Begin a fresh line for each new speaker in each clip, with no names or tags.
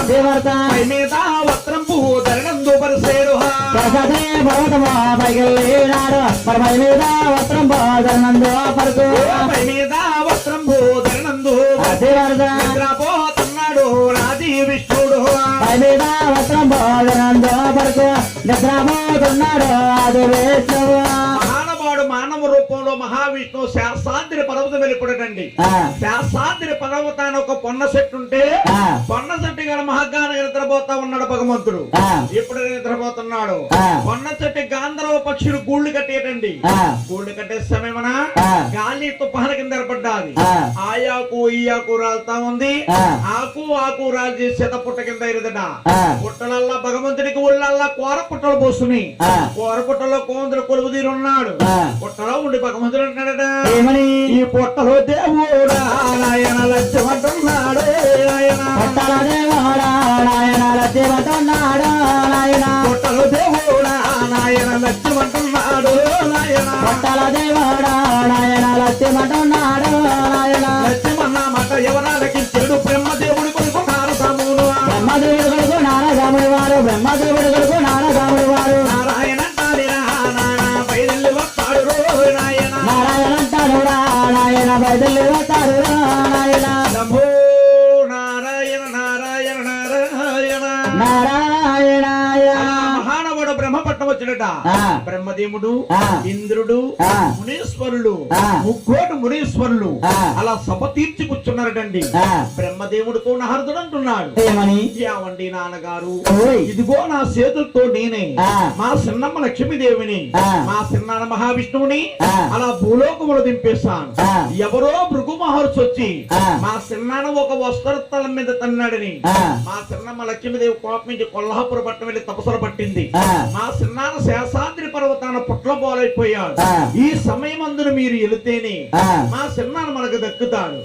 పై మీద వస్త్రం పువ్వు ధరణందు పరిసేడు
పర్వతమా పైకెళ్ళినాడు పై మీద వస్త్రం ధరణందు పరుకు
పై మీద వస్త్రం పువ్వు ధరణందు నిద్రపోతున్నాడు రాజీ విష్ణుడు
పై మీద వస్త్రం ధరణందు పరుకు నిద్రపోతున్నాడు అది విష్ణువు
మానవ రూపంలో మహావిష్ణువు శాస్త్రాద్రి పర్వతం వెళ్ళిపోయాడండి. శాస్త్రాద్రి పర్వతాన్ని ఒక పొన్న చెట్టు ఉంటే పొన్న చెట్టు గల మహాగాన నిద్రపోతా ఉన్నాడు భగవంతుడు. ఇప్పుడు నిద్రపోతున్నాడు. పొన్న చెట్టు గాంధర్వ పక్షులు గూళ్ళు కట్టేటండి. గూళ్ళు కట్టే సమయమన గాలి తుఫాను కింద ఏర్పడ్డాది. ఆయాకు ఈ ఆకు రాలుతా ఉంది. ఆకు రాజు శత పుట్ట కింద ఎరుదట. పుట్టలల్లా భగవంతుడికి ఊళ్ళల్లా కూర పుట్టలు పోస్తున్నాయి. కూర పుట్టలో కోందరు కొలువు తీరున్నాడు. పుట్టలో ఉండి భగవంతుడు అంటున్నాడట, ఈ పుట్టలో దేవుడా నాయన లక్ష్యమంటున్నాడు.
పుట్టల దేవుడా నాయన లక్ష్యమంటున్నాడు.
పుట్టలో దేవుడా నాయన లక్ష్యమంటున్నాడు.
పుట్టల దేవుడా నాయన లక్ష్యమంటున్నాడు.
లక్ష్యమన్న మాట ఎవరాలకి చెడు బ్రహ్మదేవుడి కొడుకు నారదాముడు.
బ్రహ్మదేవుడి కొడుకు నారదాముడి వారు. బ్రహ్మదేవుడి కొడుకు నారదాముడి వారు.
నారాయణ బయలు వస్తాడు నాయన.
నారాయణ అంటాడు నాయన బయలు వస్తాడు నాయన.
నమో నారాయణ నారాయణ నారాయణ
నారాయణ
మహానవుడు బ్రహ్మపట్నం వచ్చినట. బ్రహ్మదేవుడు, ఇంద్రుడు, మునీశ్వరులు, ముక్కోటి మునీశ్వరులు అలా సభ తీర్చి కూర్చున్నారటండి. బ్రహ్మదేవుడితో నారదుడు అంటున్నాడు, ఏమండి నాన్నగారు, ఇదిగో నా చేతులతో నేనే మా చిన్నమ్మ లక్ష్మీదేవిని, మా చిన్నాన్న మహావిష్ణువుని అలా భూలోకములు దింపేశాను. ఎవరో భృగు మహర్షి వచ్చి మా చిన్నాన్న ఒక వస్త్రస్థలం మీద తన్నాడని మా చిన్నమ్మ లక్ష్మీదేవి కోపించి కొల్హాపుర పట్టణం వెళ్ళి తపస్సులు పట్టింది. మా చిన్నాన్న శేషాద్రి పర్వతాన పుట్ల పోలైపోయాడు. ఈ సమయం అందును మీరు వెళితేనే మా చిన్నాన్న మనకు దక్కుతాడు,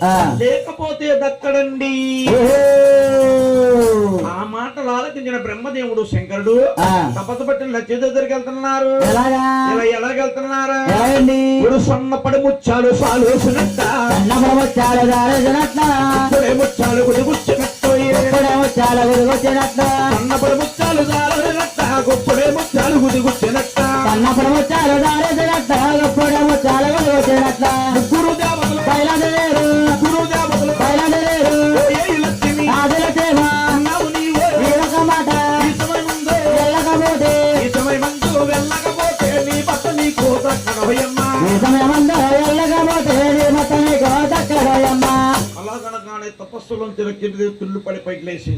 లేకపోతే దక్కడండి. ఆ మాటలు ఆలోచించిన బ్రహ్మదేవుడు శంకరుడు తపస్సు పట్టిన లక్ష్య దగ్గరికి వెళ్తున్నారు. ఇలా ఎలాగెళ్తున్నారు? సన్నపడి ముచ్చాలు సాలోసినట్ట ముచ్చాలు గుడిగుచ్చినట్టు సన్నపడి ముచ్చాలు సాలోసినట్ట గొప్పడే ముచ్చాలు గుడిగుచ్చినట్ట
సన్నపడి ముచ్చాలు సాలోసినట్ట గొప్పడే ముచ్చాలు గుడిగుచ్చినట్ట
గురుదేవతలు
బయలుదేరు
గురుదేవతలు
బయలుదేరు
లక్ష్మి
ఆదిలక్ష్మి
అన్నావు నీవే
వీరొక మాట
ఈ సమయం ముందు
వెళ్ళకపోతే
ఈ సమయం ముందు వెళ్ళకపోతే నీ భర్త నీకు దక్కడవయ్యమ్మా.
ఈ సమయమందు వెళ్ళకపోతే నీ భర్త నీకు దక్కడవయ్యమ్మా.
అలాగనగానే తపస్సులోంచి తుళ్ళు పడి పైకి లేచి